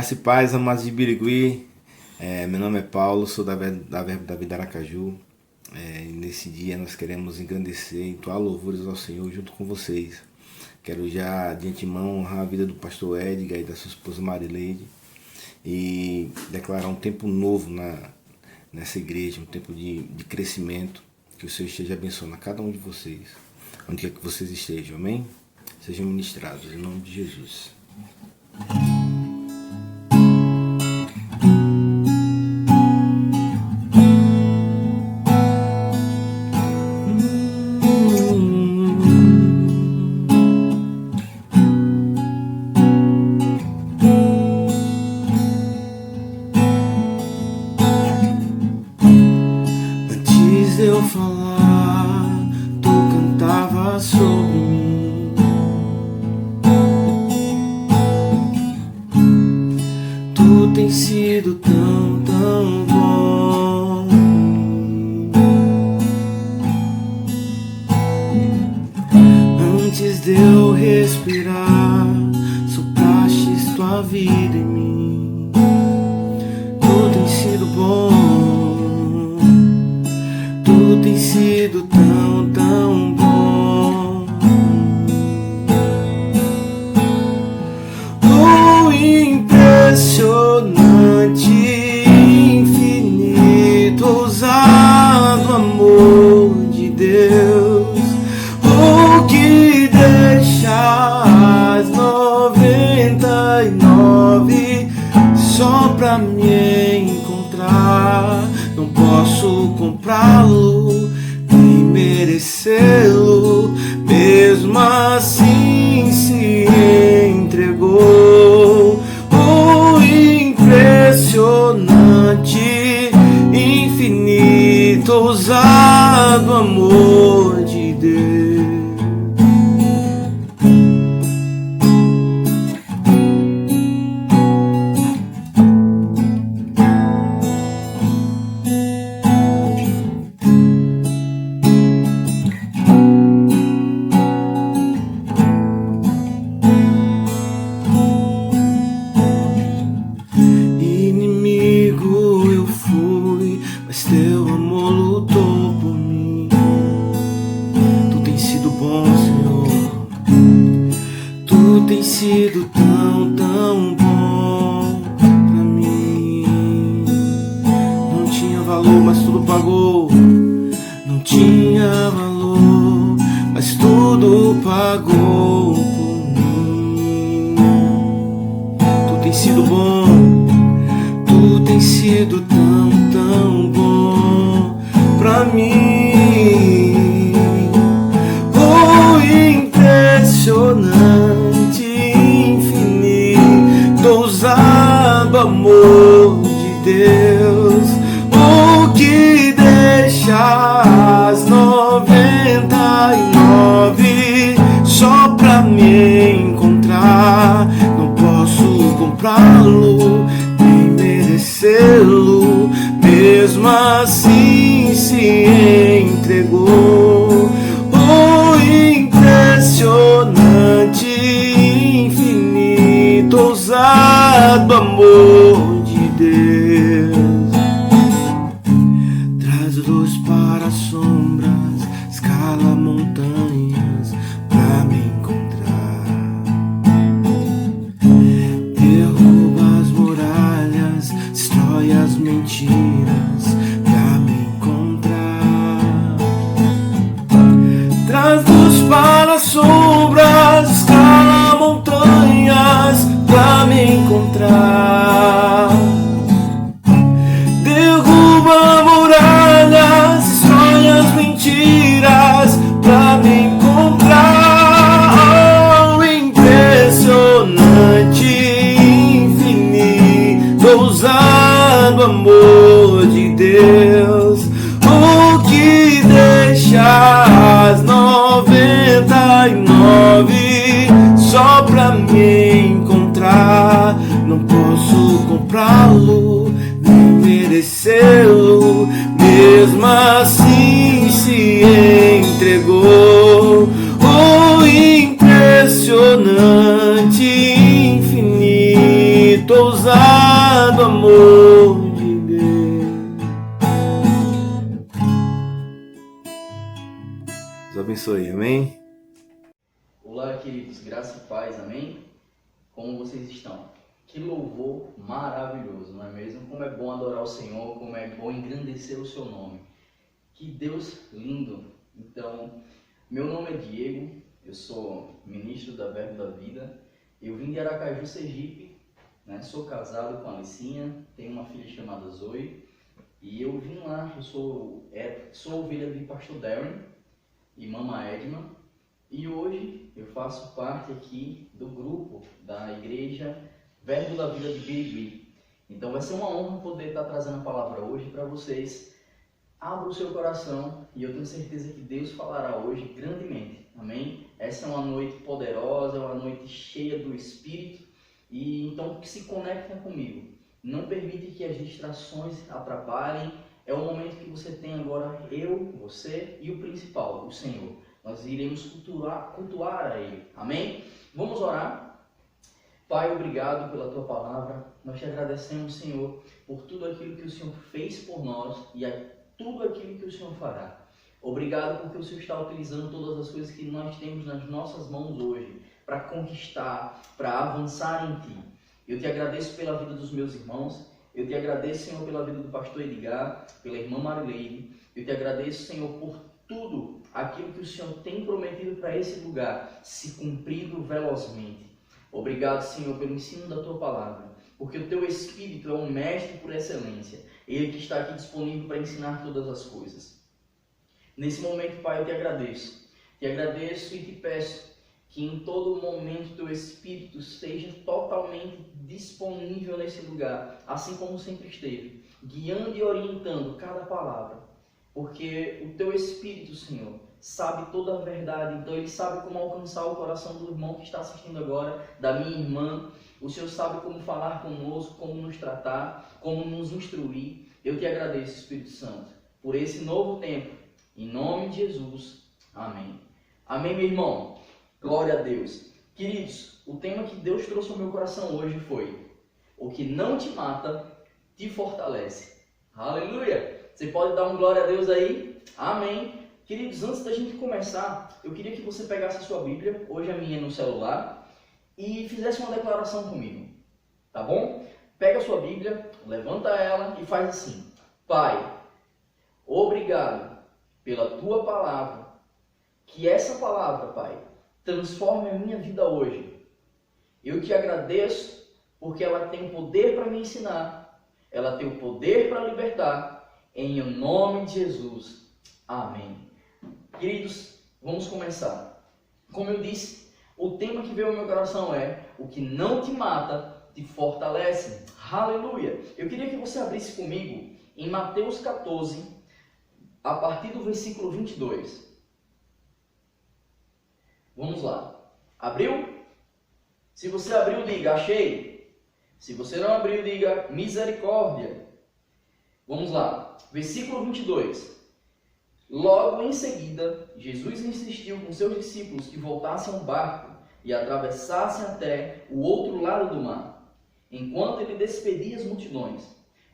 Graça e paz, amados de Birigui. Meu nome é Paulo, sou da Verbo da Vida Aracaju. E nesse dia nós queremos engrandecer e entoar louvores ao Senhor junto com vocês. Quero já de antemão honrar a vida do pastor Edgar e da sua esposa Marileide e declarar um tempo novo nessa igreja, um tempo de crescimento. Que o Senhor esteja abençoando a cada um de vocês, onde quer que vocês estejam, amém? Sejam ministrados em nome de Jesus. Antes de eu falar, tu cantava sobre mim. Tu tens sido tão, tão bom. Antes de eu respirar, soprastes tua vida em mim. Tu tens sido bom. Tu tens sido tão, tão bom. Oh, impressionante, infinito, ousado amor de Deus. Oh, que deixa as 99 só pra me encontrar. Não posso comprá-lo, nem merecê-lo, mesmo assim se entregou. Oh, impressionante, infinito, ousado amor de Deus. Mas teu amor lutou por mim. Tu tens sido bom, Senhor. Tu tens sido tão, tão bom pra mim. Não tinha valor, mas tudo pagou. Não tinha valor, mas tudo pagou por mim. Tu tens sido bom. Tu tens sido tão, tão bom pra mim. Oh, impressionante, infinito, ousado amor de Deus. Oh, que deixa as 99 só pra me encontrar. Não posso comprá-lo, mesmo assim se entregou. Oh, impressionante, infinito, ousado amor de Deus. Traz luz para as sombras, escala montanhas pra me encontrar. Derruba as muralhas, destrói as mentiras pra me encontrar. Traz luz para as sombras, escala montanhas pra me encontrar. Derruba muralhas, destrói as mentiras pra me encontrar. Oh, impressionante, infinito, ousado amor de Deus. Oh, que deixa as 99 só pra me encontrar. Não posso comprá-lo, nem merecê-lo, mesmo assim se entregou. Oh, impressionante, infinito, Bendito ousado amor de Deus. Deus abençoe, amém? Olá, queridos, graça e paz, amém? Como vocês estão? Que louvor maravilhoso, não é mesmo? Como é bom adorar o Senhor, como é bom engrandecer o seu nome. Que Deus lindo! Então, meu nome é Diego, eu sou ministro da Verbo da Vida, eu vim de Aracaju, Sergipe, né? Sou casado com a Alicinha, tenho uma filha chamada Zoe, e eu vim lá, eu sou ovelha de pastor Darren e mama Edma, e hoje eu faço parte aqui do grupo da igreja Verbo da Vida de Birigui. Então vai ser uma honra poder estar trazendo a palavra hoje para vocês. Abra o seu coração e eu tenho certeza que Deus falará hoje grandemente. Amém? Essa é uma noite poderosa, é uma noite cheia do Espírito. E então se conecta comigo. Não permite que as distrações atrapalhem. É o momento que você tem agora, eu, você e o principal, o Senhor. Nós iremos cultuar a Ele. Amém? Vamos orar. Pai, obrigado pela Tua palavra. Nós te agradecemos, Senhor, por tudo aquilo que o Senhor fez por nós e tudo aquilo que o Senhor fará. Obrigado porque o Senhor está utilizando todas as coisas que nós temos nas nossas mãos hoje para conquistar, para avançar em Ti. Eu te agradeço pela vida dos meus irmãos. Eu te agradeço, Senhor, pela vida do pastor Edgar, pela irmã Marileide. Eu te agradeço, Senhor, por tudo aquilo que o Senhor tem prometido para esse lugar se cumprindo velozmente. Obrigado, Senhor, pelo ensino da Tua palavra, porque o Teu Espírito é um mestre por excelência, Ele que está aqui disponível para ensinar todas as coisas. Nesse momento, Pai, eu te agradeço e te peço que em todo momento Teu Espírito esteja totalmente disponível nesse lugar, assim como sempre esteve, guiando e orientando cada palavra, porque o Teu Espírito, Senhor, sabe toda a verdade, então Ele sabe como alcançar o coração do irmão que está assistindo agora, da minha irmã. O Senhor sabe como falar conosco, como nos tratar, como nos instruir. Eu te agradeço, Espírito Santo, por esse novo tempo. Em nome de Jesus. Amém. Amém, meu irmão? Glória a Deus. Queridos, o tema que Deus trouxe ao meu coração hoje foi: o que não te mata, te fortalece. Aleluia! Você pode dar um glória a Deus aí? Amém. Queridos, antes da gente começar, eu queria que você pegasse a sua Bíblia, hoje a minha é no celular, e fizesse uma declaração comigo, tá bom? Pega a sua Bíblia, levanta ela e faz assim: Pai, obrigado pela Tua palavra, que essa palavra, Pai, transforme a minha vida hoje. Eu te agradeço porque ela tem o poder para me ensinar, ela tem o poder para libertar, em nome de Jesus. Amém. Queridos, vamos começar. Como eu disse, o tema que veio ao meu coração é: o que não te mata, te fortalece. Aleluia! Eu queria que você abrisse comigo em Mateus 14, a partir do versículo 22. Vamos lá. Abriu? Se você abriu, diga achei. Se você não abriu, diga misericórdia. Vamos lá. Versículo 22. Logo em seguida, Jesus insistiu com seus discípulos que voltassem ao barco e atravessassem até o outro lado do mar, enquanto ele despedia as multidões.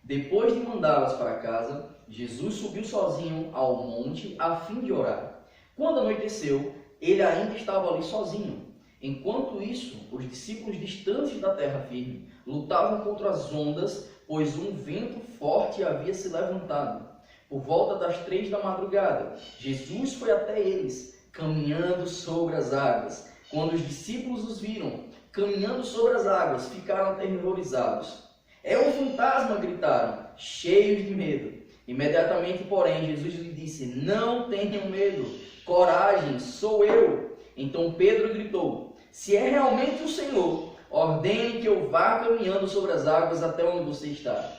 Depois de mandá-las para casa, Jesus subiu sozinho ao monte a fim de orar. Quando anoiteceu, ele ainda estava ali sozinho. Enquanto isso, os discípulos distantes da terra firme lutavam contra as ondas, pois um vento forte havia se levantado. Por volta das 3 da madrugada, Jesus foi até eles, caminhando sobre as águas. Quando os discípulos os viram caminhando sobre as águas, ficaram aterrorizados. É um fantasma, gritaram, cheios de medo. Imediatamente, porém, Jesus lhe disse: não tenham medo, coragem, sou eu. Então Pedro gritou: se é realmente o Senhor, ordene que eu vá caminhando sobre as águas até onde você está.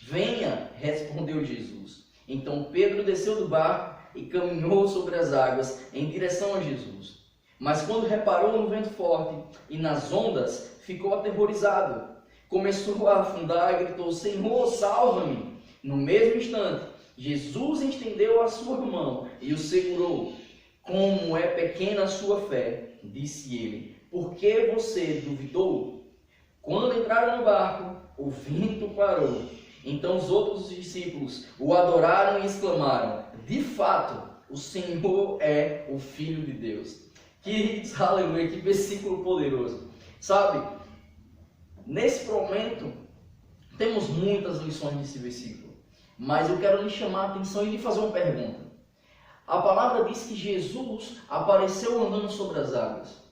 Venha, respondeu Jesus. Então Pedro desceu do barco e caminhou sobre as águas em direção a Jesus. Mas quando reparou no vento forte e nas ondas, ficou aterrorizado. Começou a afundar e gritou: Senhor, salva-me! No mesmo instante, Jesus estendeu a sua mão e o segurou. Como é pequena a sua fé, disse ele, por que você duvidou? Quando entraram no barco, o vento parou. Então os outros discípulos o adoraram e exclamaram: de fato, o Senhor é o Filho de Deus. Queridos, aleluia, que versículo poderoso. Sabe, nesse momento, temos muitas lições nesse versículo. Mas eu quero lhe chamar a atenção e lhe fazer uma pergunta. A palavra diz que Jesus apareceu andando sobre as águas.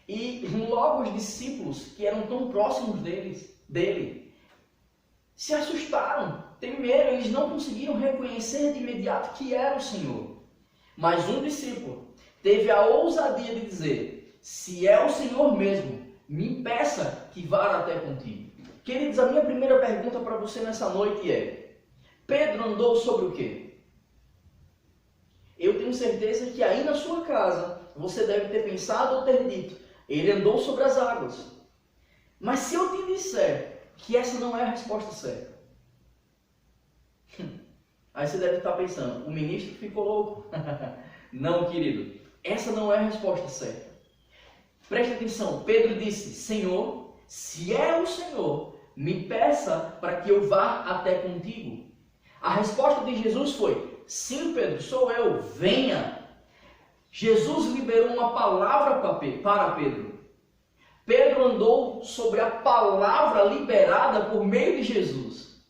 E logo os discípulos, que eram tão próximos dele, se assustaram, temeram, eles não conseguiram reconhecer de imediato que era o Senhor. Mas um discípulo teve a ousadia de dizer: se é o Senhor mesmo, me peça que vá até contigo. Queridos, a minha primeira pergunta para você nessa noite é: Pedro andou sobre o quê? Eu tenho certeza que aí na sua casa você deve ter pensado ou ter dito: ele andou sobre as águas. Mas se eu te disser que essa não é a resposta certa, aí você deve estar pensando: o ministro ficou louco. Não, querido, essa não é a resposta certa. Preste atenção, Pedro disse: Senhor, se é o Senhor, me peça para que eu vá até contigo. A resposta de Jesus foi: sim, Pedro, sou eu, venha. Jesus liberou uma palavra para Pedro. Pedro andou sobre a palavra liberada por meio de Jesus.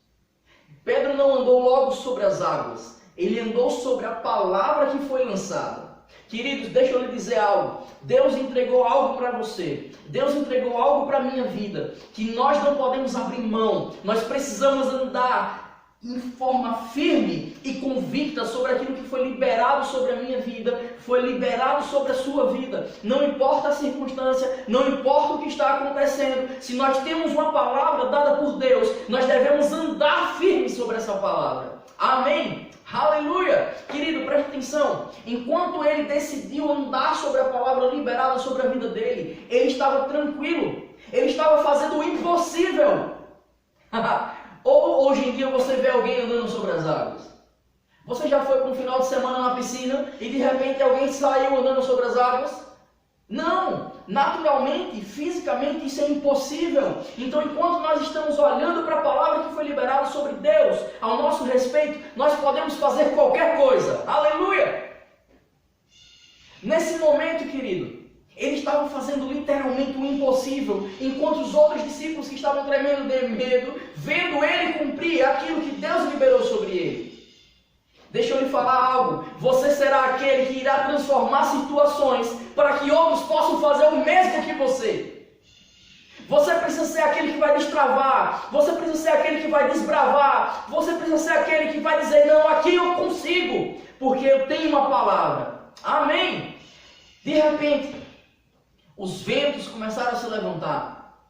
Pedro não andou logo sobre as águas, ele andou sobre a palavra que foi lançada. Queridos, deixa eu lhe dizer algo. Deus entregou algo para você. Deus entregou algo para a minha vida, que nós não podemos abrir mão. Nós precisamos andar em forma firme e convicta sobre aquilo que foi liberado sobre a minha vida, foi liberado sobre a sua vida. Não importa a circunstância, não importa o que está acontecendo. Se nós temos uma palavra dada por Deus, nós devemos andar firme sobre essa palavra. Amém? Aleluia! Querido, preste atenção. Enquanto ele decidiu andar sobre a palavra liberada sobre a vida dele, ele estava tranquilo. Ele estava fazendo o impossível. Ou hoje em dia você vê alguém andando sobre as águas. Você já foi para um final de semana na piscina e de repente alguém saiu andando sobre as águas? Não! Naturalmente, fisicamente, isso é impossível. Então, enquanto nós estamos olhando para a palavra que foi liberada sobre Deus, ao nosso respeito, nós podemos fazer qualquer coisa. Aleluia! Nesse momento, querido, eles estavam fazendo literalmente o impossível, enquanto os outros discípulos que estavam tremendo de medo, vendo ele cumprir aquilo que Deus liberou sobre ele. Deixa eu lhe falar algo. Você será aquele que irá transformar situações para que outros possam fazer o mesmo que você. Você precisa ser aquele que vai destravar. Você precisa ser aquele que vai desbravar. Você precisa ser aquele que vai dizer: não, aqui eu consigo, porque eu tenho uma palavra. Amém? De repente, os ventos começaram a se levantar.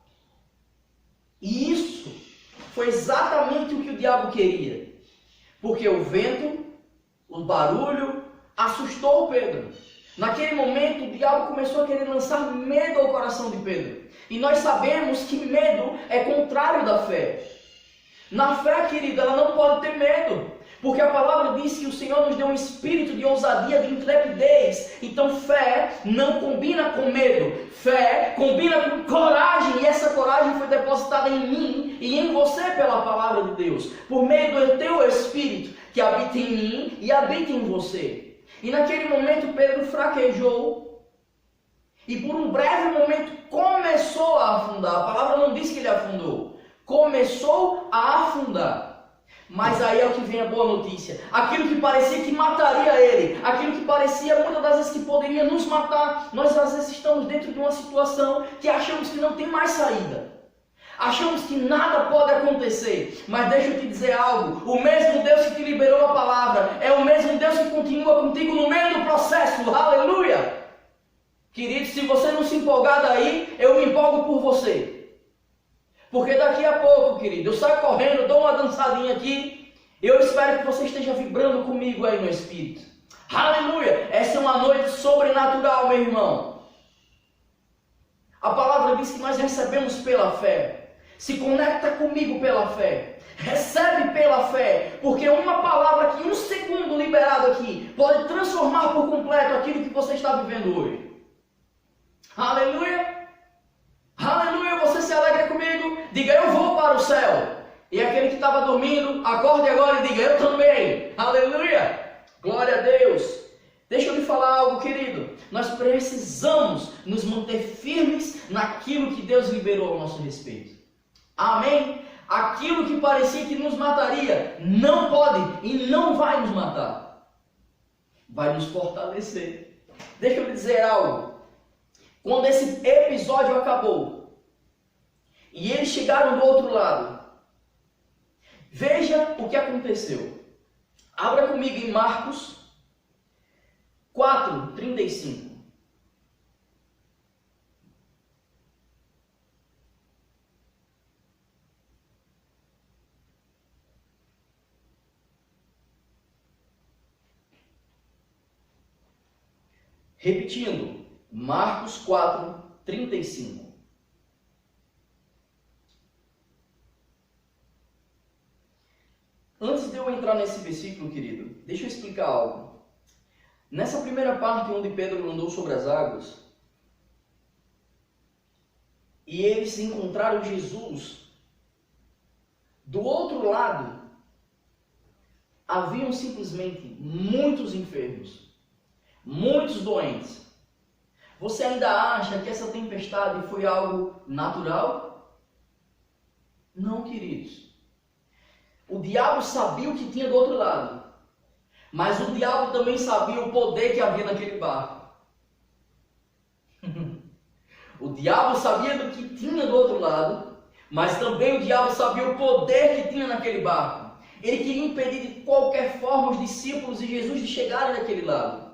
E isso foi exatamente o que o diabo queria. Porque o vento, o barulho, assustou Pedro. Naquele momento, o diabo começou a querer lançar medo ao coração de Pedro. E nós sabemos que medo é contrário da fé. Na fé, querida, ela não pode ter medo. Porque a palavra diz que o Senhor nos deu um espírito de ousadia, de intrepidez. Então fé não combina com medo. Fé combina com coragem. E essa coragem foi depositada em mim e em você pela palavra de Deus. Por meio do teu espírito que habita em mim e habita em você. E naquele momento Pedro fraquejou. E por um breve momento começou a afundar. A palavra não diz que ele afundou. Começou a afundar. Mas aí é o que vem a boa notícia. Aquilo que parecia que mataria ele, aquilo que parecia muitas das vezes que poderia nos matar, nós às vezes estamos dentro de uma situação que achamos que não tem mais saída. Achamos que nada pode acontecer. Mas deixa eu te dizer algo. O mesmo Deus que te liberou a palavra é o mesmo Deus que continua contigo no meio do processo. Aleluia! Querido, se você não se empolgar daí, eu me empolgo por você. Porque daqui a pouco, querido, eu saio correndo, dou uma dançadinha aqui. Eu espero que você esteja vibrando comigo aí no Espírito. Aleluia! Essa é uma noite sobrenatural, meu irmão. A palavra diz que nós recebemos pela fé. Se conecta comigo pela fé. Recebe pela fé. Porque uma palavra que um segundo liberado aqui pode transformar por completo aquilo que você está vivendo hoje. Aleluia! Aleluia! Você você se alegra comigo? Diga, eu vou para o céu. E aquele que estava dormindo, acorde agora e diga, eu também. Aleluia! Glória a Deus. Deixa eu lhe falar algo, querido. Nós precisamos nos manter firmes naquilo que Deus liberou ao nosso respeito. Amém? Aquilo que parecia que nos mataria, não pode e não vai nos matar. Vai nos fortalecer. Deixa eu lhe dizer algo. Quando esse episódio acabou, e eles chegaram do outro lado, veja o que aconteceu. Abra comigo em Marcos 4:35. Repetindo, Marcos 4:35. Antes de eu entrar nesse versículo, querido, deixa eu explicar algo. Nessa primeira parte onde Pedro andou sobre as águas, e eles encontraram Jesus, do outro lado, haviam simplesmente muitos enfermos, muitos doentes. Você ainda acha que essa tempestade foi algo natural? Não, queridos. O diabo sabia o que tinha do outro lado. Mas o diabo também sabia o poder que havia naquele barco. O diabo sabia do que tinha do outro lado, mas também o diabo sabia o poder que tinha naquele barco. Ele queria impedir de qualquer forma os discípulos e Jesus de chegarem naquele lado.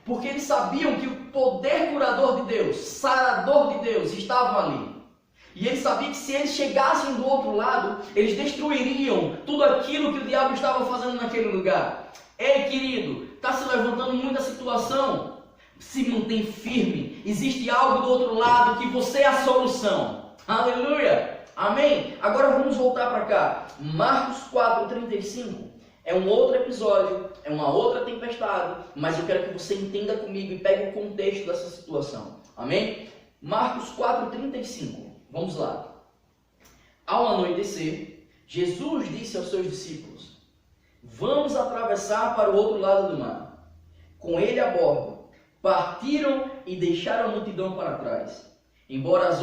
Porque eles sabiam que o poder curador de Deus, sarador de Deus, estava ali. E eles sabiam que se eles chegassem do outro lado, eles destruiriam tudo aquilo que o diabo estava fazendo naquele lugar. Ei, querido, está se levantando muita situação? Se mantém firme. Existe algo do outro lado que você é a solução. Aleluia! Amém? Agora vamos voltar para cá. Marcos 4:35 é um outro episódio, é uma outra tempestade, mas eu quero que você entenda comigo e pegue o contexto dessa situação. Amém? Marcos 4:35. Vamos lá. Ao anoitecer, Jesus disse aos seus discípulos: vamos atravessar para o outro lado do mar. Com ele a bordo, partiram e deixaram a multidão para trás, embora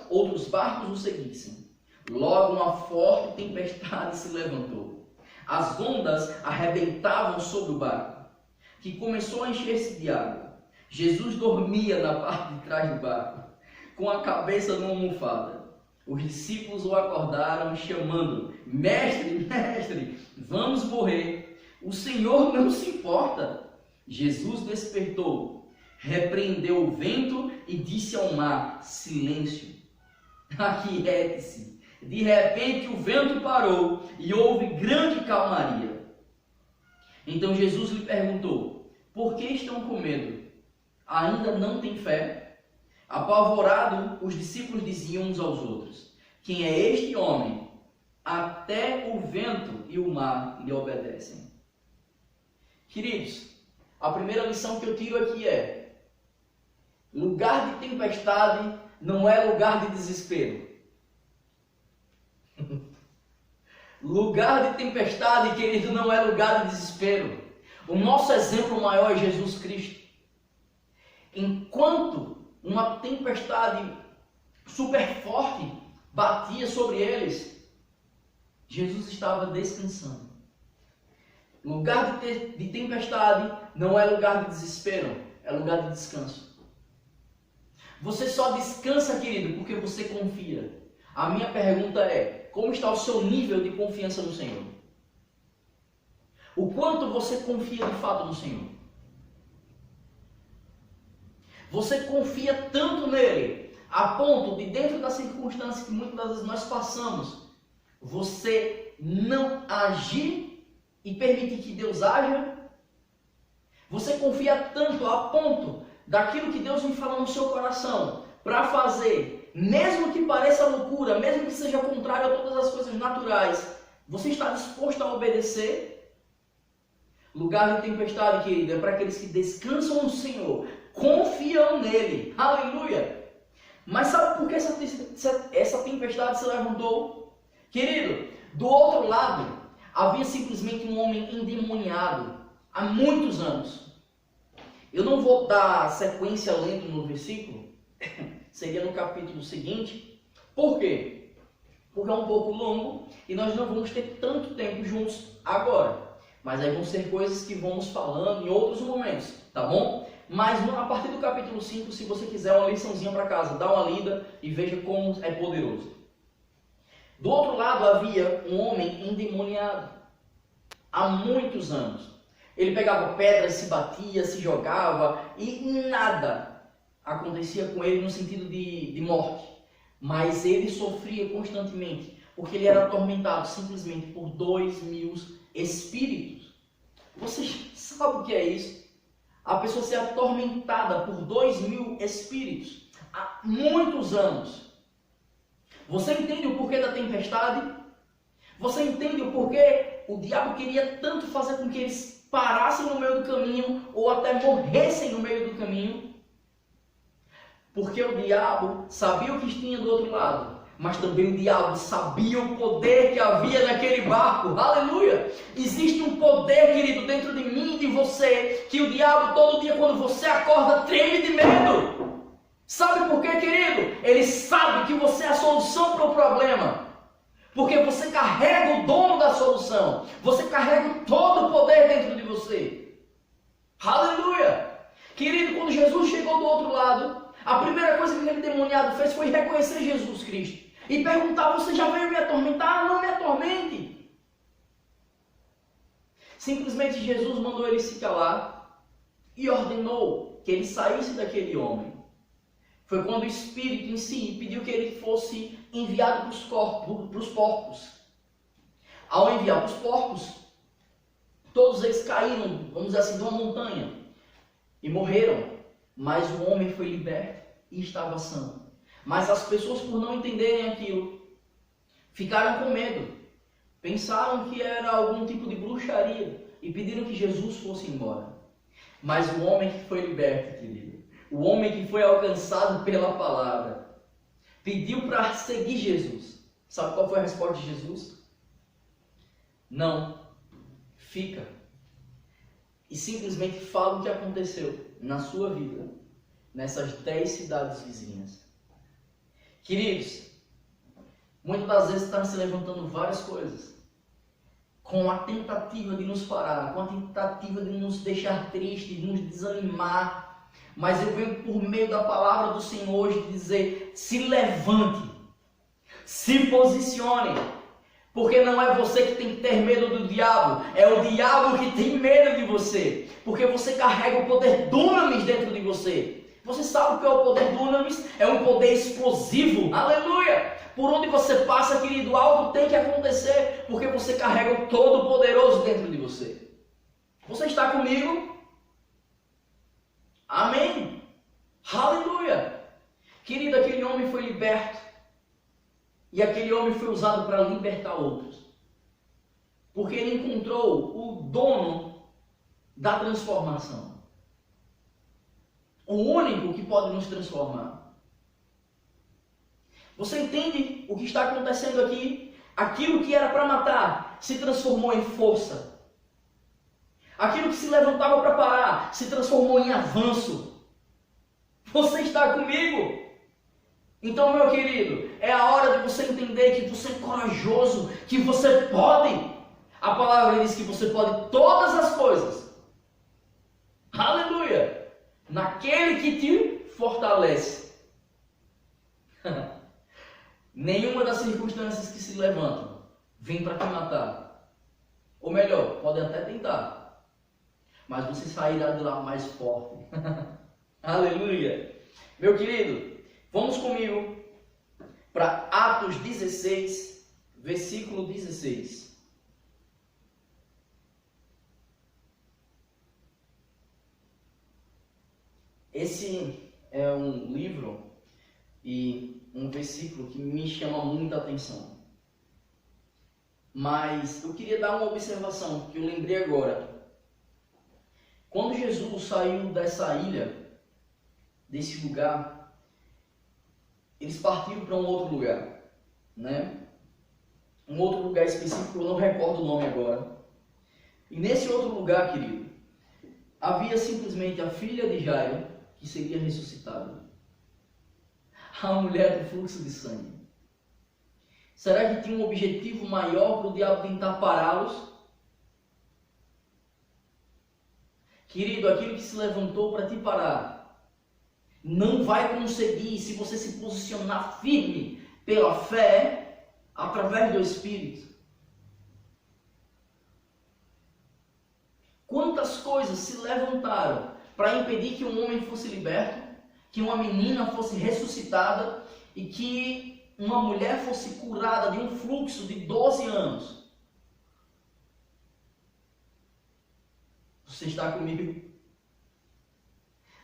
outros barcos o seguissem. Logo uma forte tempestade se levantou. As ondas arrebentavam sobre o barco, que começou a encher-se de água. Jesus dormia na parte de trás do barco, com a cabeça numa almofada. Os discípulos o acordaram, chamando: mestre, mestre, vamos morrer. O Senhor não se importa. Jesus despertou, repreendeu o vento e disse ao mar: silêncio, aquiete-se. De repente o vento parou e houve grande calmaria. Então Jesus lhe perguntou: por que estão com medo? Ainda não têm fé? Apavorado, os discípulos diziam uns aos outros: quem é este homem? Até o vento e o mar lhe obedecem. Queridos, a primeira lição que eu tiro aqui é: lugar de tempestade não é lugar de desespero. Lugar de tempestade, querido, não é lugar de desespero. O nosso exemplo maior é Jesus Cristo. Enquanto uma tempestade super forte batia sobre eles, Jesus estava descansando. Lugar de tempestade não é lugar de desespero, é lugar de descanso. Você só descansa, querido, porque você confia. A minha pergunta é: como está o seu nível de confiança no Senhor? O quanto você confia de fato no Senhor? Você confia tanto nele, a ponto de, dentro da circunstância que muitas vezes nós passamos, você não agir e permitir que Deus haja? Você confia tanto a ponto daquilo que Deus me fala no seu coração para fazer, mesmo que pareça loucura, mesmo que seja contrário a todas as coisas naturais, você está disposto a obedecer? Lugar de tempestade, querido, é para aqueles que descansam no Senhor, confiam nele. Aleluia! Mas sabe por que essa tempestade se levantou? Querido, do outro lado, havia simplesmente um homem endemoniado há muitos anos. Eu não vou dar sequência lendo no versículo, seria no capítulo seguinte. Por quê? Porque é um pouco longo e nós não vamos ter tanto tempo juntos agora. Mas aí vão ser coisas que vamos falando em outros momentos, tá bom? Mas a partir do capítulo 5, se você quiser uma liçãozinha para casa, dá uma lida e veja como é poderoso. Do outro lado havia um homem endemoniado há muitos anos. Ele pegava pedras, se batia, se jogava e nada acontecia com ele no sentido de morte. Mas ele sofria constantemente, porque ele era atormentado simplesmente por 2.000 espíritos. Você sabe o que é isso? A pessoa ser atormentada por 2.000 espíritos há muitos anos. Você entende o porquê da tempestade? Você entende o porquê o diabo queria tanto fazer com que eles parassem no meio do caminho ou até morressem no meio do caminho? Porque o diabo sabia o que tinha do outro lado, mas também o diabo sabia o poder que havia naquele barco. Aleluia! Existe um poder, querido, dentro de mim e de você, que o diabo todo dia quando você acorda treme de medo. Sabe por quê, querido? Ele sabe que você é a solução para o problema. Porque você carrega o dono da solução. Você carrega todo o poder dentro de você. Aleluia! Querido, quando Jesus chegou do outro lado, a primeira coisa que aquele demoniado fez foi reconhecer Jesus Cristo. E perguntar: você já veio me atormentar? Não me atormente. Simplesmente Jesus mandou ele se calar e ordenou que ele saísse daquele homem. Foi quando o Espírito em si pediu que ele fosse enviado para os porcos. Ao enviar para os porcos, todos eles caíram, vamos dizer assim, de uma montanha e morreram. Mas o homem foi liberto e estava são. Mas as pessoas, por não entenderem aquilo, ficaram com medo. Pensaram que era algum tipo de bruxaria e pediram que Jesus fosse embora. Mas o homem que foi liberto, querido, o homem que foi alcançado pela palavra, pediu para seguir Jesus. Sabe qual foi a resposta de Jesus? Não, fica. E simplesmente fala o que aconteceu na sua vida, nessas 10 cidades vizinhas. Queridos, muitas das vezes estão se levantando várias coisas, com a tentativa de nos parar, com a tentativa de nos deixar tristes, de nos desanimar. Mas eu venho por meio da palavra do Senhor hoje dizer: se levante, se posicione, porque não é você que tem que ter medo do diabo, é o diabo que tem medo de você, porque você carrega o poder dunamis dentro de você. Você sabe o que é o poder dunamis? É um poder explosivo, aleluia! Por onde você passa, querido, algo tem que acontecer, porque você carrega o Todo-Poderoso dentro de você. Você está comigo? Amém? Aleluia! Querido, aquele homem foi liberto. E aquele homem foi usado para libertar outros. Porque ele encontrou o dono da transformação. O único que pode nos transformar. Você entende o que está acontecendo aqui? Aquilo que era para matar se transformou em força. Aquilo que se levantava para parar se transformou em avanço. Você está comigo? Então, meu querido, é a hora de você entender que você é corajoso, que você pode. A palavra diz que você pode todas as coisas. Aleluia! Naquele que te fortalece. Nenhuma das circunstâncias que se levantam vem para te matar. Ou melhor, pode até tentar. Mas você sairá de lá mais forte. Aleluia! Meu querido, vamos comigo para Atos 16, versículo 16. Esse é um livro e um versículo que me chama muita atenção. Mas eu queria dar uma observação que eu lembrei agora. Quando Jesus saiu dessa ilha, desse lugar, eles partiram para um outro lugar, né? Um outro lugar específico, eu não recordo o nome agora. E nesse outro lugar, querido, havia simplesmente a filha de Jairo, que seria ressuscitada. A mulher do fluxo de sangue. Será que tinha um objetivo maior para o diabo tentar pará-los? Querido, aquilo que se levantou para te parar não vai conseguir se você se posicionar firme pela fé através do Espírito. Quantas coisas se levantaram para impedir que um homem fosse liberto, que uma menina fosse ressuscitada e que uma mulher fosse curada de um fluxo de 12 anos? Você está comigo?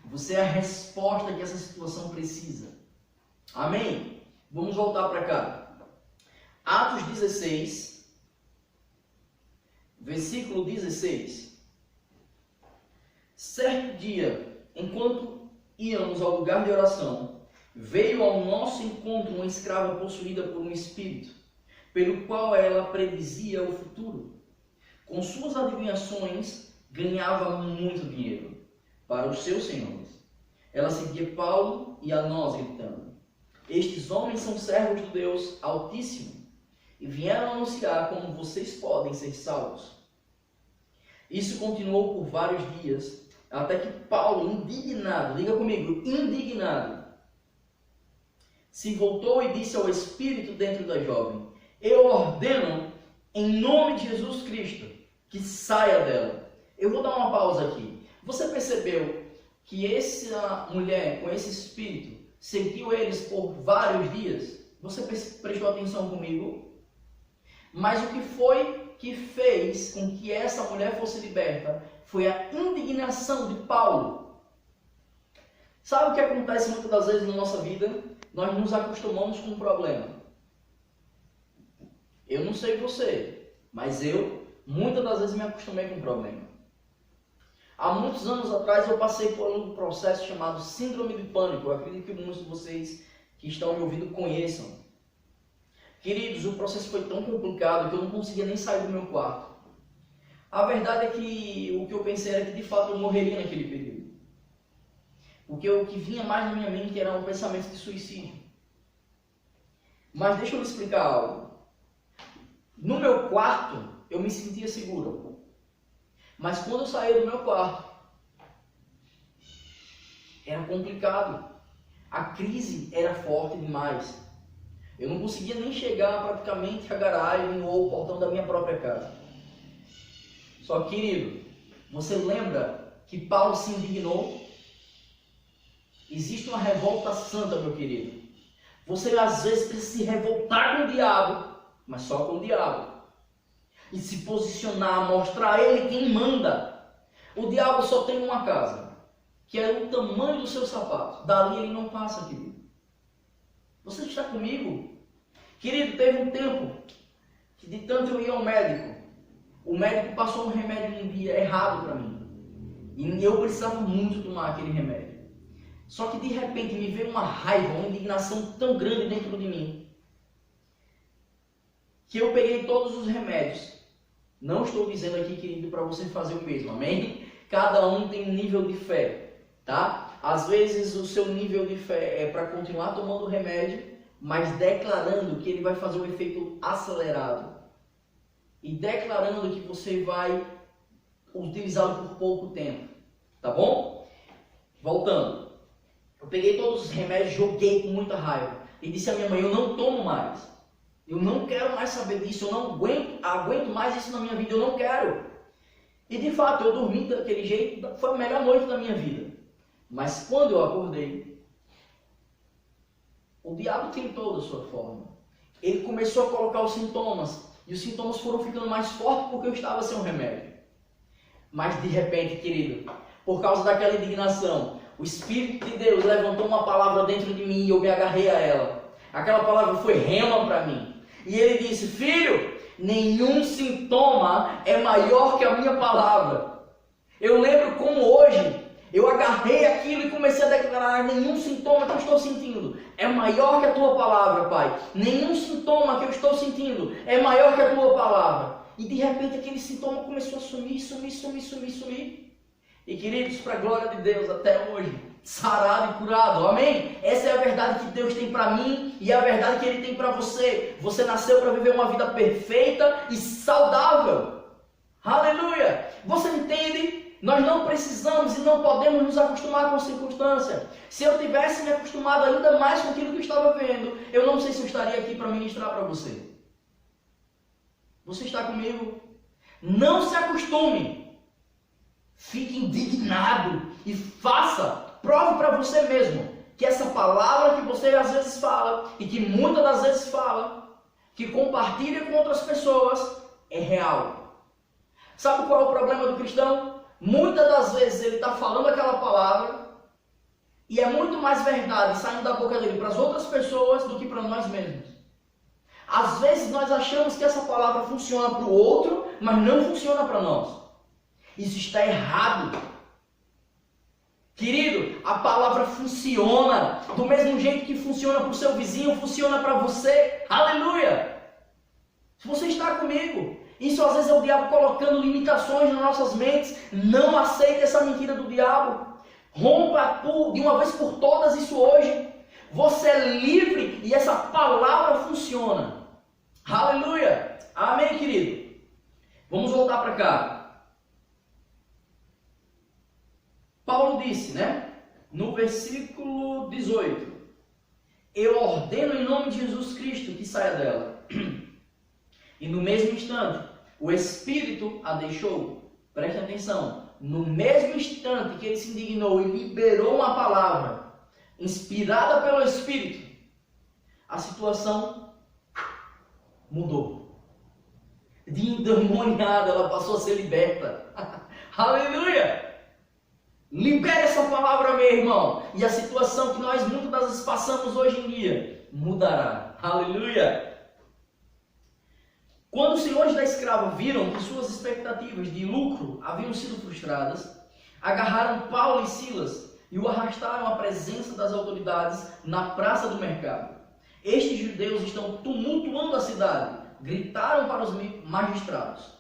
Você é a resposta que essa situação precisa. Amém? Vamos voltar para cá. Atos 16, versículo 16. Certo dia, enquanto íamos ao lugar de oração, veio ao nosso encontro uma escrava possuída por um espírito, pelo qual ela predizia o futuro. Com suas adivinhações, ganhava muito dinheiro para os seus senhores. Ela seguia Paulo e a nós, gritando: estes homens são servos do Deus Altíssimo e vieram anunciar como vocês podem ser salvos. Isso continuou por vários dias, até que Paulo, indignado, diga comigo, indignado, se voltou e disse ao espírito dentro da jovem: eu ordeno, em nome de Jesus Cristo, que saia dela. Eu vou dar uma pausa aqui. Você percebeu que essa mulher com esse espírito seguiu eles por vários dias? Você prestou atenção comigo? Mas o que foi que fez com que essa mulher fosse liberta foi a indignação de Paulo. Sabe o que acontece muitas das vezes na nossa vida? Nós nos acostumamos com um problema. Eu não sei você, mas eu muitas das vezes me acostumei com um problema. Há muitos anos atrás eu passei por um processo chamado síndrome de pânico. Eu acredito que muitos de vocês que estão me ouvindo conheçam. Queridos, o processo foi tão complicado que eu não conseguia nem sair do meu quarto. A verdade é que o que eu pensei era que de fato eu morreria naquele período. Porque o que vinha mais na minha mente era um pensamento de suicídio. Mas deixa eu lhe explicar algo. No meu quarto eu me sentia seguro. Mas quando eu saía do meu quarto, era complicado. A crise era forte demais. Eu não conseguia nem chegar praticamente à garagem ou ao portão da minha própria casa. Só que, querido, você lembra que Paulo se indignou? Existe uma revolta santa, meu querido. Você às vezes precisa se revoltar com o diabo, mas só com o diabo. E se posicionar, mostrar a ele quem manda. O diabo só tem uma casa, que é o tamanho do seu sapato. Dali ele não passa, querido. Você está comigo? Querido, teve um tempo que de tanto eu ia ao médico, o médico passou um remédio um dia errado para mim. E eu precisava muito tomar aquele remédio. Só que de repente me veio uma raiva, uma indignação tão grande dentro de mim, que eu peguei todos os remédios. Não estou dizendo aqui, querido, para você fazer o mesmo, amém? Cada um tem um nível de fé, tá? Às vezes o seu nível de fé é para continuar tomando o remédio, mas declarando que ele vai fazer um efeito acelerado. E declarando que você vai utilizá-lo por pouco tempo, tá bom? Voltando. Eu peguei todos os remédios, joguei com muita raiva. E disse à minha mãe: eu não tomo mais. Eu não quero mais saber disso, eu não aguento mais isso na minha vida, eu não quero. E de fato, eu dormi daquele jeito, foi a melhor noite da minha vida. Mas quando eu acordei, o diabo tentou da sua forma. Ele começou a colocar os sintomas, e os sintomas foram ficando mais fortes porque eu estava sem um remédio. Mas de repente, querido, por causa daquela indignação, o Espírito de Deus levantou uma palavra dentro de mim e eu me agarrei a ela. Aquela palavra foi rema para mim. E ele disse: filho, nenhum sintoma é maior que a minha palavra. Eu lembro como hoje Eu agarrei aquilo e comecei a declarar: nenhum sintoma que eu estou sentindo é maior que a tua palavra, Pai. Nenhum sintoma que eu estou sentindo é maior que a tua palavra. E de repente aquele sintoma começou a sumir. E queridos, para a glória de Deus, até hoje, sarado e curado, amém? Essa é a verdade que Deus tem para mim e é a verdade que Ele tem para você. Você nasceu para viver uma vida perfeita e saudável. Aleluia! Você entende? Nós não precisamos e não podemos nos acostumar com a circunstância. Se eu tivesse me acostumado ainda mais com aquilo que eu estava vendo, eu não sei se eu estaria aqui para ministrar para você. Você está comigo? Não se acostume. Fique indignado e faça, prove para você mesmo que essa palavra que você às vezes fala e que muitas das vezes fala, que compartilha com outras pessoas, é real. Sabe qual é o problema do cristão? Muitas das vezes ele está falando aquela palavra e é muito mais verdade saindo da boca dele para as outras pessoas do que para nós mesmos. Às vezes nós achamos que essa palavra funciona para o outro, mas não funciona para nós. Isso está errado. Querido, a palavra funciona do mesmo jeito que funciona para o seu vizinho, funciona para você. Aleluia! Se você está comigo, isso às vezes é o diabo colocando limitações nas nossas mentes. Não aceite essa mentira do diabo. Rompa de uma vez por todas isso hoje. Você é livre e essa palavra funciona. Aleluia! Amém, querido? Vamos voltar para cá. Paulo disse, né? No versículo 18: eu ordeno em nome de Jesus Cristo que saia dela. E no mesmo instante, o Espírito a deixou. Preste atenção. No mesmo instante que ele se indignou e liberou uma palavra inspirada pelo Espírito, a situação mudou. De endemoniada, ela passou a ser liberta. Aleluia! Libere essa palavra, meu irmão. E a situação que nós muitas das vezes passamos hoje em dia mudará. Aleluia! Quando os senhores da escrava viram que suas expectativas de lucro haviam sido frustradas, agarraram Paulo e Silas e o arrastaram à presença das autoridades na praça do mercado. Estes judeus estão tumultuando a cidade, gritaram para os magistrados.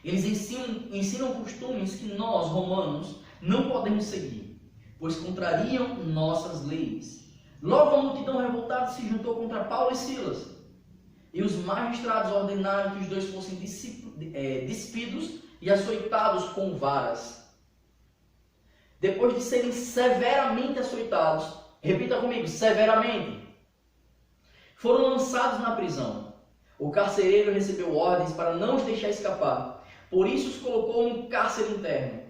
Eles ensinam costumes que nós, romanos, não podemos seguir, pois contrariam nossas leis. Logo a multidão revoltada se juntou contra Paulo e Silas. E os magistrados ordenaram que os dois fossem despidos e açoitados com varas. Depois de serem severamente açoitados, repita comigo, severamente, foram lançados na prisão. O carcereiro recebeu ordens para não os deixar escapar, por isso os colocou no cárcere interno,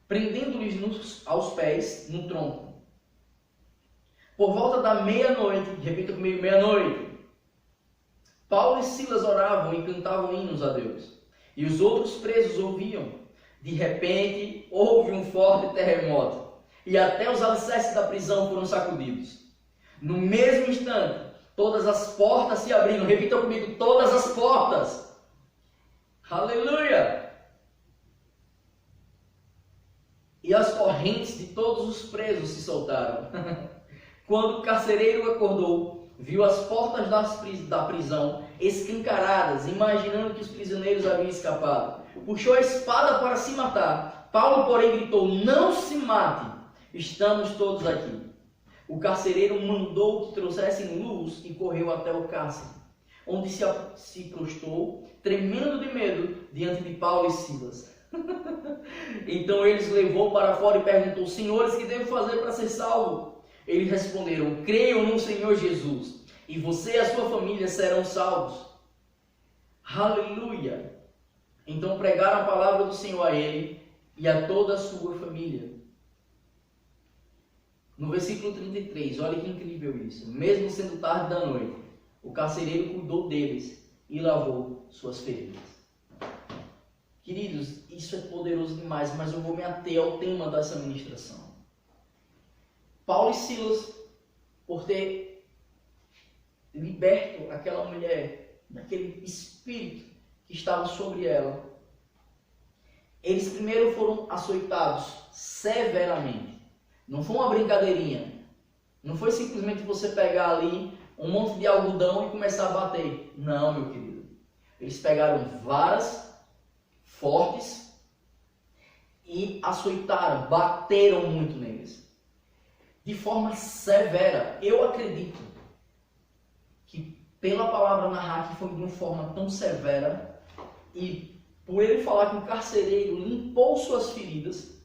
prendendo-lhes aos pés no tronco. Por volta da meia-noite, repita comigo, meia-noite, Paulo e Silas oravam e cantavam hinos a Deus, e os outros presos ouviam. De repente, houve um forte terremoto, e até os alicerces da prisão foram sacudidos. No mesmo instante, todas as portas se abriram. Repita comigo, todas as portas. Aleluia! E as correntes de todos os presos se soltaram. Quando o carcereiro acordou, viu as portas da prisão escancaradas, imaginando que os prisioneiros haviam escapado. Puxou a espada para se matar. Paulo, porém, gritou: não se mate, estamos todos aqui. O carcereiro mandou que trouxessem luz e correu até o cárcere, onde se prostrou, tremendo de medo, diante de Paulo e Silas. Então ele os levou para fora e perguntou: senhores, que devo fazer para ser salvo? Eles responderam: creiam no Senhor Jesus, e você e a sua família serão salvos. Aleluia! Então pregaram a palavra do Senhor a ele e a toda a sua família. No versículo 33, olha que incrível isso. Mesmo sendo tarde da noite, o carcereiro cuidou deles e lavou suas feridas. Queridos, isso é poderoso demais, mas eu vou me ater ao tema dessa ministração. Paulo e Silas, por ter liberto aquela mulher daquele espírito que estava sobre ela, Eles primeiro foram açoitados severamente. Não foi uma brincadeirinha. Não foi simplesmente você pegar ali um monte de algodão e começar a bater. Não, meu querido. Eles pegaram varas fortes e açoitaram, bateram muito neles. De forma severa. Eu acredito que pela palavra narrar que foi de uma forma tão severa e por ele falar que o carcereiro limpou suas feridas,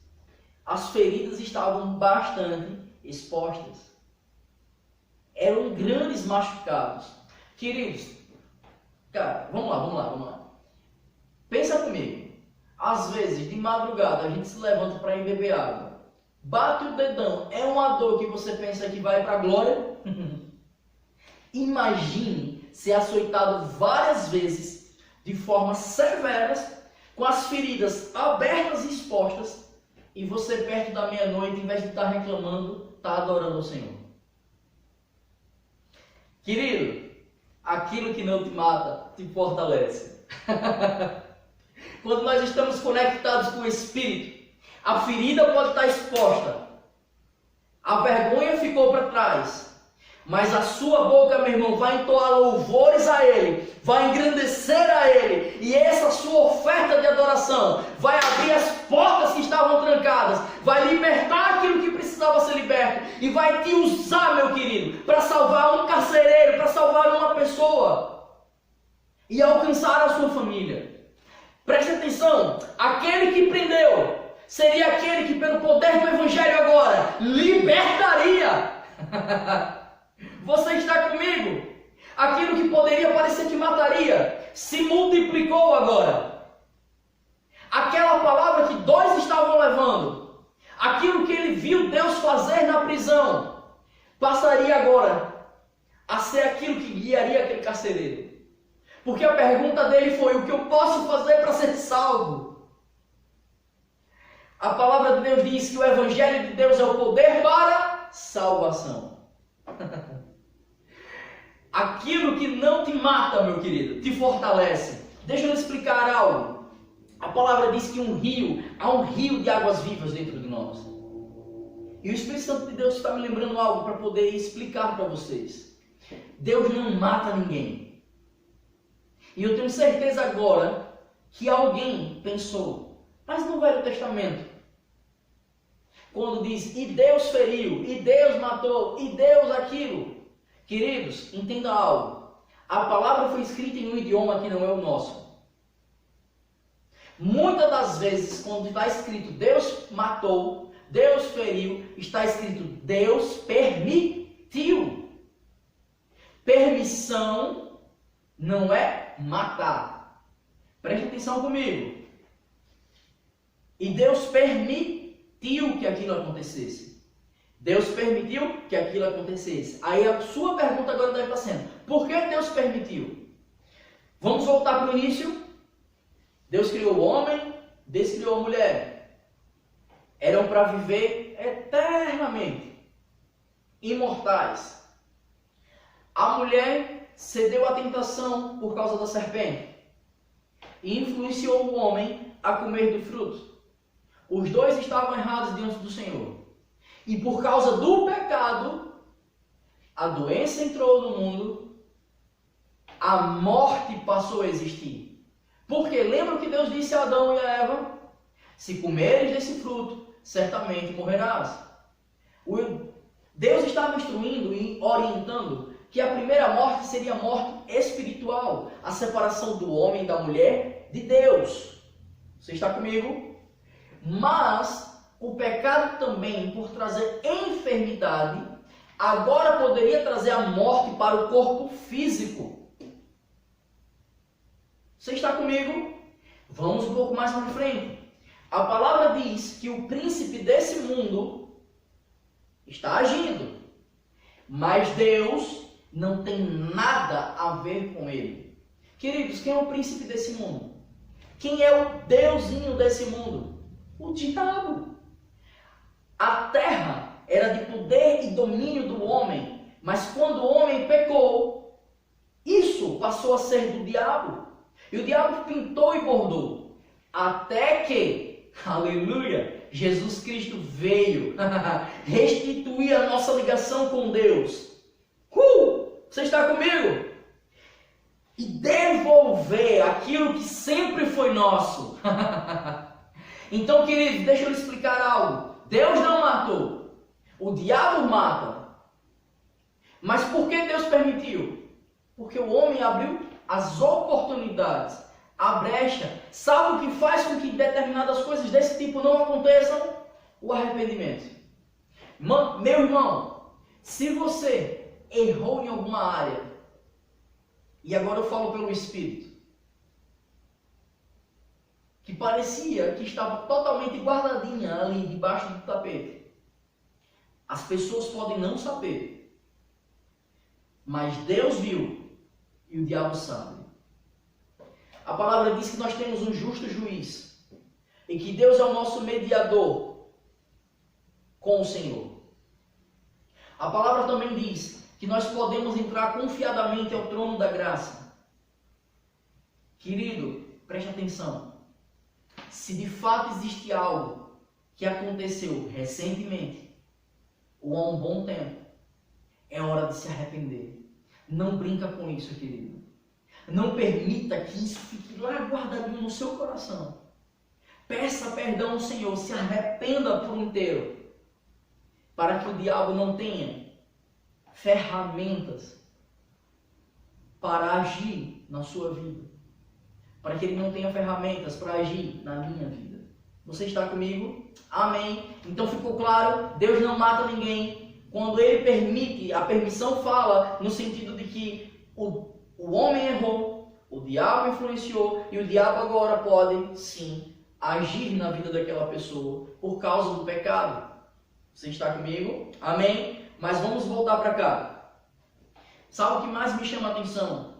as feridas estavam bastante expostas. Eram grandes machucados. Queridos, cara, vamos lá. Pensa comigo. Às vezes, de madrugada, a gente se levanta para ir beber água. Bate o dedão. É uma dor que você pensa que vai para a glória? Imagine ser açoitado várias vezes, de formas severas, com as feridas abertas e expostas, e você perto da meia-noite, em vez de estar reclamando, está adorando o Senhor. Querido, aquilo que não te mata, te fortalece. Quando nós estamos conectados com o Espírito, a ferida pode estar exposta, a vergonha ficou para trás, mas a sua boca, meu irmão, vai entoar louvores a Ele, vai engrandecer a Ele, e essa sua oferta de adoração vai abrir as portas que estavam trancadas, vai libertar aquilo que precisava ser liberto, e vai te usar, meu querido, para salvar um carcereiro, para salvar uma pessoa, e alcançar a sua família. Preste atenção, aquele que prendeu, seria aquele que pelo poder do Evangelho agora, libertaria. Você está comigo? Aquilo que poderia parecer que mataria, se multiplicou agora. Aquela palavra que dois estavam levando, aquilo que ele viu Deus fazer na prisão, passaria agora a ser aquilo que guiaria aquele carcereiro. Porque a pergunta dele foi: o que eu posso fazer para ser salvo? A palavra de Deus diz que o Evangelho de Deus é o poder para salvação. Aquilo que não te mata, meu querido, te fortalece. Deixa eu explicar algo. A palavra diz que há um rio de águas vivas dentro de nós. E o Espírito Santo de Deus está me lembrando algo para poder explicar para vocês. Deus não mata ninguém. E eu tenho certeza agora que alguém pensou, mas no Velho Testamento, quando diz, e Deus feriu, e Deus matou, e Deus aquilo. Queridos, entenda algo. A palavra foi escrita em um idioma que não é o nosso. Muitas das vezes, quando está escrito Deus matou, Deus feriu, está escrito Deus permitiu. Permissão não é matar. Preste atenção comigo. E Deus permitiu que aquilo acontecesse. Deus permitiu que aquilo acontecesse. Aí a sua pergunta agora deve estar sendo: por que Deus permitiu? Vamos voltar para o início. Deus criou o homem, Deus criou a mulher. Eram para viver eternamente, imortais. A mulher cedeu à tentação por causa da serpente e influenciou o homem a comer do fruto. Os dois estavam errados diante do Senhor. E por causa do pecado, a doença entrou no mundo, a morte passou a existir. Porque lembra o que Deus disse a Adão e a Eva? Se comeres desse fruto, certamente morrerás. Deus estava instruindo e orientando que a primeira morte seria a morte espiritual, a separação do homem e da mulher de Deus. Você está comigo? Mas o pecado também, por trazer enfermidade, agora poderia trazer a morte para o corpo físico. Você está comigo? Vamos um pouco mais para frente. A palavra diz que o príncipe desse mundo está agindo, mas Deus não tem nada a ver com ele. Queridos, quem é o príncipe desse mundo? Quem é o deusinho desse mundo? O diabo. A terra era de poder e domínio do homem, mas quando o homem pecou, isso passou a ser do diabo. E o diabo pintou e bordou, até que Aleluia! Jesus Cristo veio restituir a nossa ligação com Deus. Você está comigo? E devolver aquilo que sempre foi nosso. Então, querido, deixa eu lhe explicar algo. Deus não matou. O diabo mata. Mas por que Deus permitiu? Porque o homem abriu as oportunidades, a brecha. Sabe o que faz com que determinadas coisas desse tipo não aconteçam? O arrependimento. Meu irmão, se você errou em alguma área, e agora eu falo pelo Espírito, que parecia que estava totalmente guardadinha ali debaixo do tapete, as pessoas podem não saber, mas Deus viu e o diabo sabe. A palavra diz que nós temos um justo juiz e que Deus é o nosso mediador com o Senhor. A palavra também diz que nós podemos entrar confiadamente ao trono da graça. Querido, preste atenção. Se de fato existe algo que aconteceu recentemente ou há um bom tempo, é hora de se arrepender. Não brinca com isso, querido. Não permita que isso fique lá guardadinho no seu coração. Peça perdão ao Senhor, se arrependa por inteiro, para que o diabo não tenha ferramentas para agir na sua vida. Para que ele não tenha ferramentas para agir na minha vida. Você está comigo? Amém. Então ficou claro, Deus não mata ninguém. Quando ele permite, a permissão fala no sentido de que o homem errou, o diabo influenciou e o diabo agora pode sim agir na vida daquela pessoa por causa do pecado. Você está comigo? Amém? Mas vamos voltar para cá. Sabe o que mais me chama a atenção?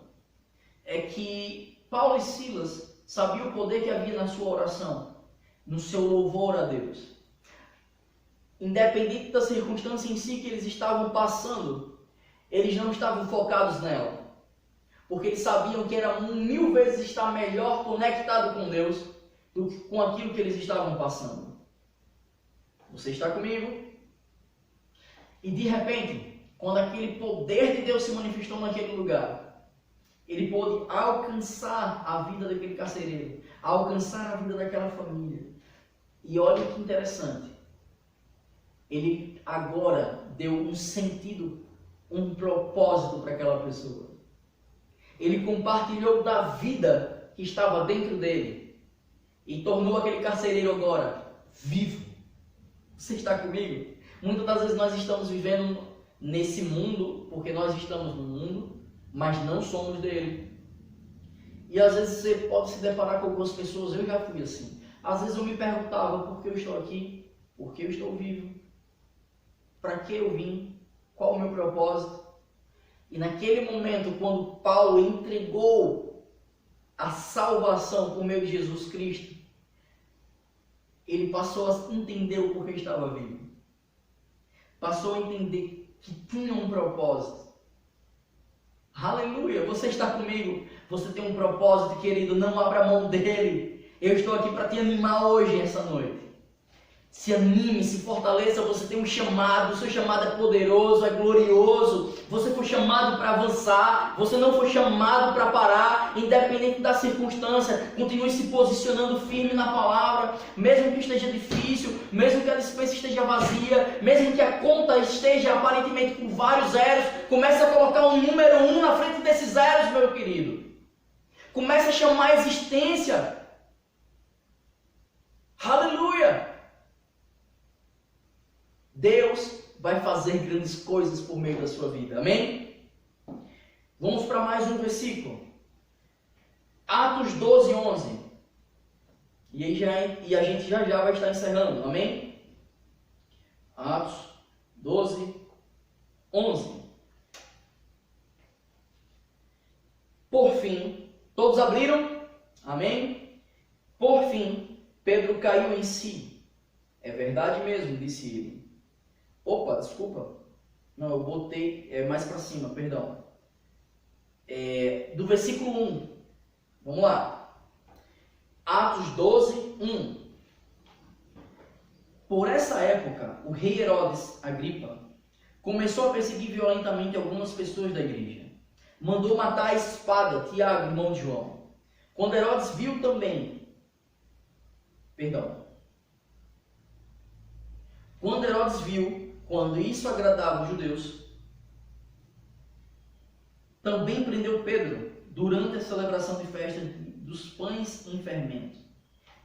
É que Paulo e Silas sabiam o poder que havia na sua oração, no seu louvor a Deus. Independente da circunstância em si que eles estavam passando, eles não estavam focados nela. Porque eles sabiam que era 1000 vezes estar melhor conectado com Deus do que com aquilo que eles estavam passando. Você está comigo? E de repente, quando aquele poder de Deus se manifestou naquele lugar, ele pôde alcançar a vida daquele carcereiro, alcançar a vida daquela família. E olha que interessante, ele agora deu um sentido, um propósito para aquela pessoa. Ele compartilhou da vida que estava dentro dele e tornou aquele carcereiro agora vivo. Você está comigo? Muitas das vezes nós estamos vivendo nesse mundo, porque nós estamos no mundo, mas não somos dele. E às vezes você pode se deparar com algumas pessoas, eu já fui assim. Às vezes eu me perguntava por que eu estou aqui, por que eu estou vivo, para que eu vim, qual o meu propósito. E naquele momento, quando Paulo entregou a salvação por meio de Jesus Cristo, ele passou a entender o porquê estava vivo. Passou a entender que tinha um propósito. Aleluia! Você está comigo? Você tem um propósito, querido, não abra mão dele. Eu estou aqui para te animar hoje, essa noite. Se anime, se fortaleça, você tem um chamado, o seu chamado é poderoso, é glorioso. Você foi chamado para avançar, você não foi chamado para parar, independente da circunstância. Continue se posicionando firme na palavra, mesmo que esteja difícil, mesmo que a despensa esteja vazia, mesmo que a conta esteja aparentemente com vários zeros. Comece a colocar um número 1 na frente desses zeros, meu querido. Comece a chamar a existência. Aleluia! Deus vai fazer grandes coisas por meio da sua vida. Amém? Vamos para mais um versículo. Atos 12, 11. E a gente já vai estar encerrando. Amém? Atos 12, 11. Por fim, todos abriram? Amém? Por fim, Pedro caiu em si. É verdade mesmo, disse ele. Opa, desculpa. Não, eu botei mais para cima, perdão. Do versículo 1. Vamos lá. Atos 12, 1. Por essa época, o rei Herodes Agripa começou a perseguir violentamente algumas pessoas da igreja. Mandou matar a espada Tiago, irmão de João. Quando Herodes viu quando isso agradava os judeus, também prendeu Pedro durante a celebração de festa dos pães em fermento.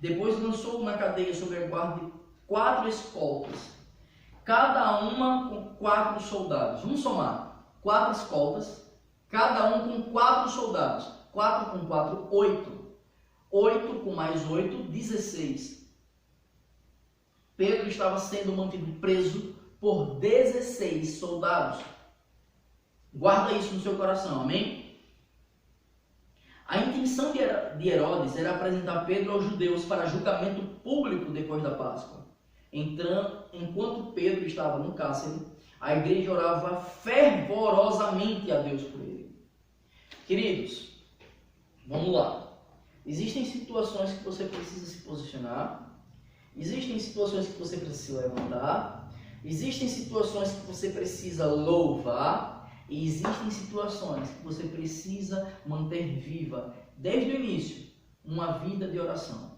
Depois lançou-o na cadeia sob a guarda de 4 escoltas, cada uma com 4 soldados. Vamos somar: 4 escoltas, cada um com 4 soldados. 4 com 4, 8. 8 com mais 8, 16. Pedro estava sendo mantido preso por 16 soldados. Guarda isso no seu coração, amém? A intenção de Herodes era apresentar Pedro aos judeus para julgamento público depois da Páscoa. Enquanto Pedro estava no cárcere, a igreja orava fervorosamente a Deus por ele. Queridos, vamos lá. Existem situações que você precisa se posicionar. Existem situações que você precisa se levantar. Existem situações que você precisa louvar. E existem situações que você precisa manter viva, desde o início, uma vida de oração.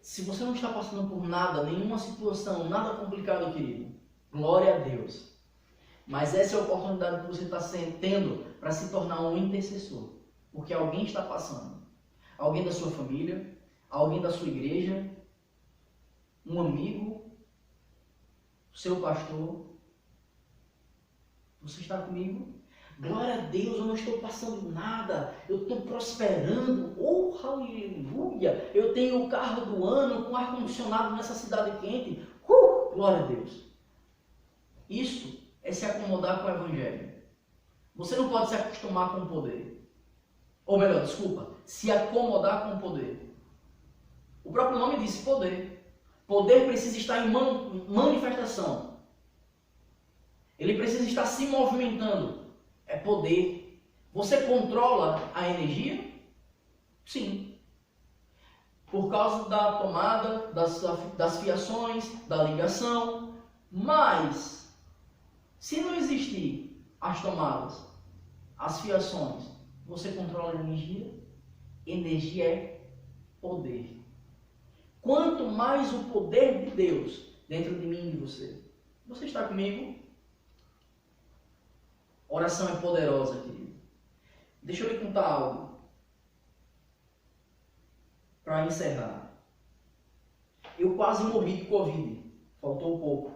Se você não está passando por nada, nenhuma situação, nada complicado, querido, glória a Deus. Mas essa é a oportunidade que você está tendo para se tornar um intercessor. Porque alguém está passando. Alguém da sua família, alguém da sua igreja, um amigo, seu pastor. Você está comigo? Glória a Deus, eu não estou passando nada, eu estou prosperando, oh aleluia, eu tenho o carro do ano com ar-condicionado nessa cidade quente, glória a Deus. Isso é se acomodar com o Evangelho. Você não pode se acostumar com o poder, ou melhor, desculpa, se acomodar com o poder. O próprio nome diz poder. Poder precisa estar em manifestação. Ele precisa estar se movimentando. É poder. Você controla a energia? Sim. Por causa da tomada, das fiações, da ligação. Mas, se não existir as tomadas, as fiações, você controla a energia? Energia é poder. Quanto mais o poder de Deus dentro de mim e de você. Você está comigo? Oração é poderosa, querido. Deixa eu lhe contar algo. Para encerrar. Eu quase morri de Covid. Faltou pouco.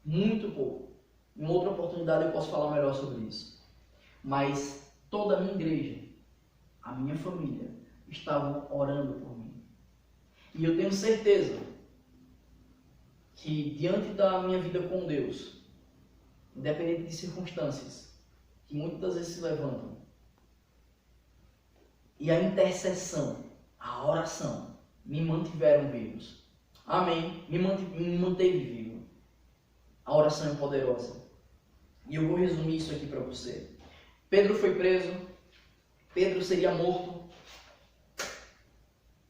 Muito pouco. Em outra oportunidade eu posso falar melhor sobre isso. Mas toda a minha igreja, a minha família, estavam orando por mim. E eu tenho certeza que diante da minha vida com Deus, independente de circunstâncias, que muitas das vezes se levantam, e a intercessão, a oração, me mantiveram vivos. Amém? Me manteve vivo. A oração é poderosa. E eu vou resumir isso aqui para você. Pedro foi preso, Pedro seria morto,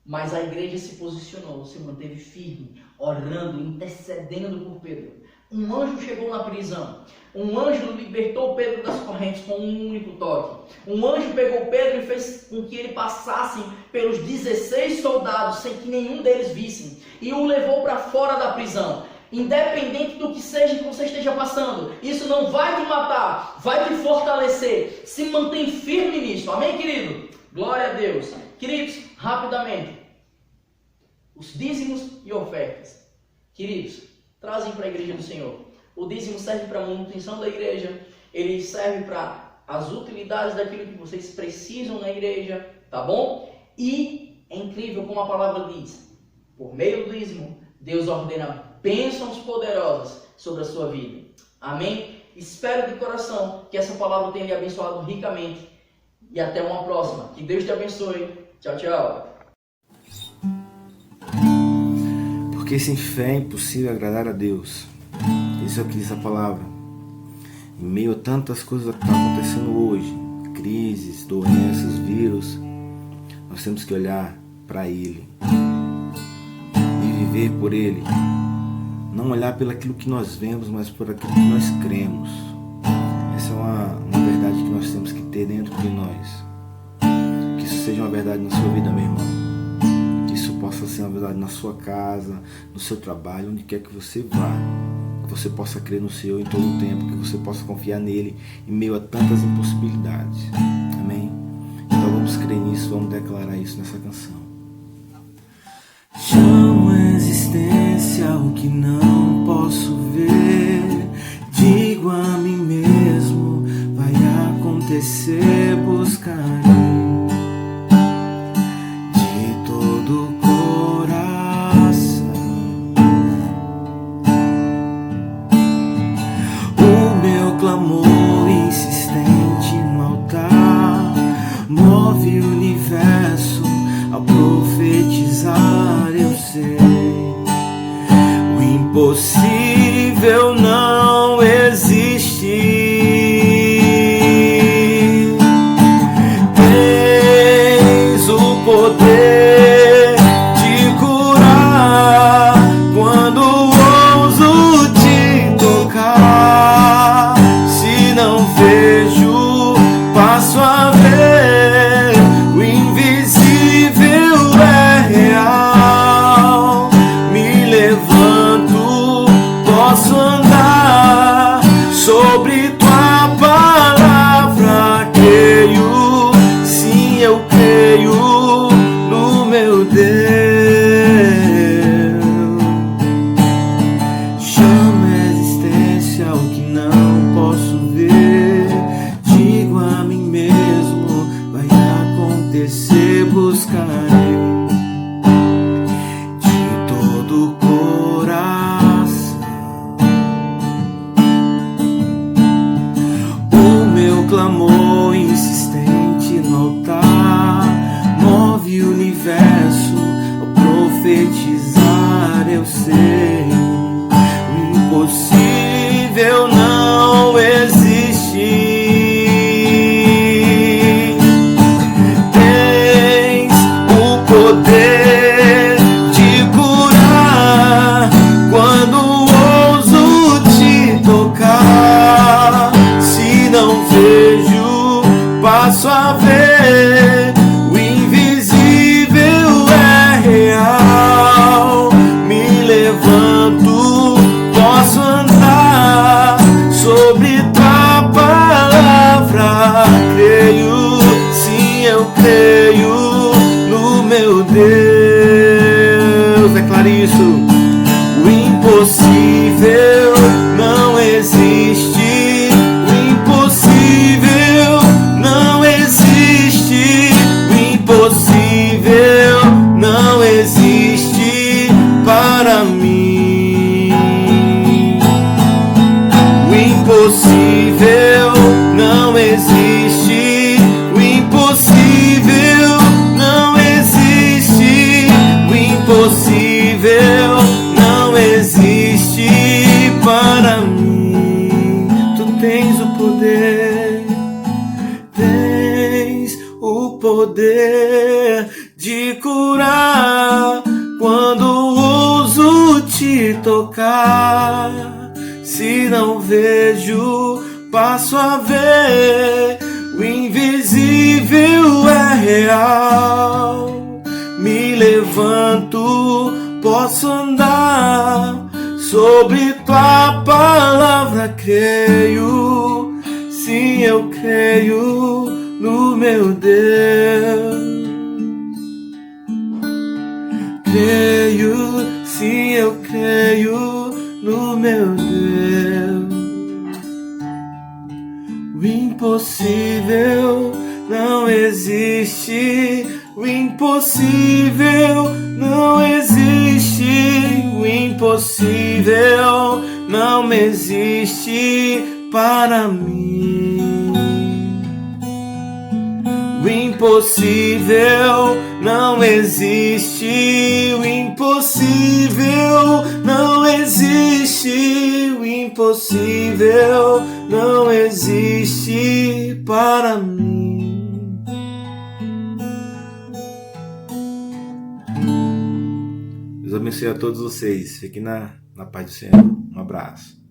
mas a igreja se posicionou, se manteve firme, orando, intercedendo por Pedro. Um anjo chegou na prisão. Um anjo libertou Pedro das correntes com um único toque. Um anjo pegou Pedro e fez com que ele passasse pelos 16 soldados, sem que nenhum deles vissem. E o levou para fora da prisão. Independente do que seja que você esteja passando, isso não vai te matar, vai te fortalecer. Se mantém firme nisso. Amém, querido? Glória a Deus. Queridos, rapidamente, os dízimos e ofertas. Queridos, trazem para a igreja do Senhor. O dízimo serve para a manutenção da igreja, ele serve para as utilidades daquilo que vocês precisam na igreja, tá bom? E é incrível como a palavra diz, por meio do dízimo, Deus ordena bênçãos poderosas sobre a sua vida. Amém? Espero de coração que essa palavra tenha lhe abençoado ricamente. E até uma próxima. Que Deus te abençoe. Tchau, tchau. Porque sem fé é impossível agradar a Deus. Isso é o que diz a palavra. Em meio a tantas coisas que estão acontecendo hoje, crises, doenças, vírus, Nós temos que olhar para Ele e viver por Ele. Não olhar pelo aquilo que nós vemos, mas por aquilo que nós cremos. Essa é uma verdade que nós temos que ter dentro de nós. Que isso seja uma verdade na sua vida, meu irmão. Que isso possa ser uma verdade na sua casa, no seu trabalho, onde quer que você vá. Que você possa crer no Senhor em todo o tempo, que você possa confiar nele em meio a tantas impossibilidades. Amém? Então vamos crer nisso, vamos declarar isso nessa canção. Chamo a existência o que não posso ver. Digo a mim mesmo, vai acontecer, buscarei de todo o coração. O meu clamor insistente no altar move o universo ao profetizar. Eu sei, o impossível não existe. Tens o poder de curar quando ouso te tocar. Se não vejo, passo a ver. O invisível é real. Me levanto, posso andar sobre tua palavra. Creio, sim, eu creio no meu Deus. Chamo a existência o que não posso ver. Digo a mim mesmo, vai acontecer, buscarei de todo o coração. O meu clamor insistente no altar move o universo ao profetizar. Eu sei, o impossível não existe. Tens o poder de curar quando ouso te tocar. Se não vejo, passo a ver. O invisível é real. Me levanto, posso andar sobre tua palavra. Creio, sim, eu creio no meu Deus. Declare isso. O impossível não existe. O impossível não existe. O impossível não existe para mim. O impossível não existe. O impossível não existe. O impossível não existe para mim. Tu tens o poder, tens o poder de curar quando ouso te tocar. Se não vejo, passo a ver. O invisível é real. Me levanto, posso andar sobre tua palavra. Creio, sim, eu creio no meu Deus. Creio, sim, eu creio no meu Deus. O impossível não existe. O impossível não existe. O impossível não existe para mim. O impossível não existe. O impossível não existe. O impossível não existe para mim. Deus abençoe a todos vocês. Fiquem na paz do Senhor. Um abraço.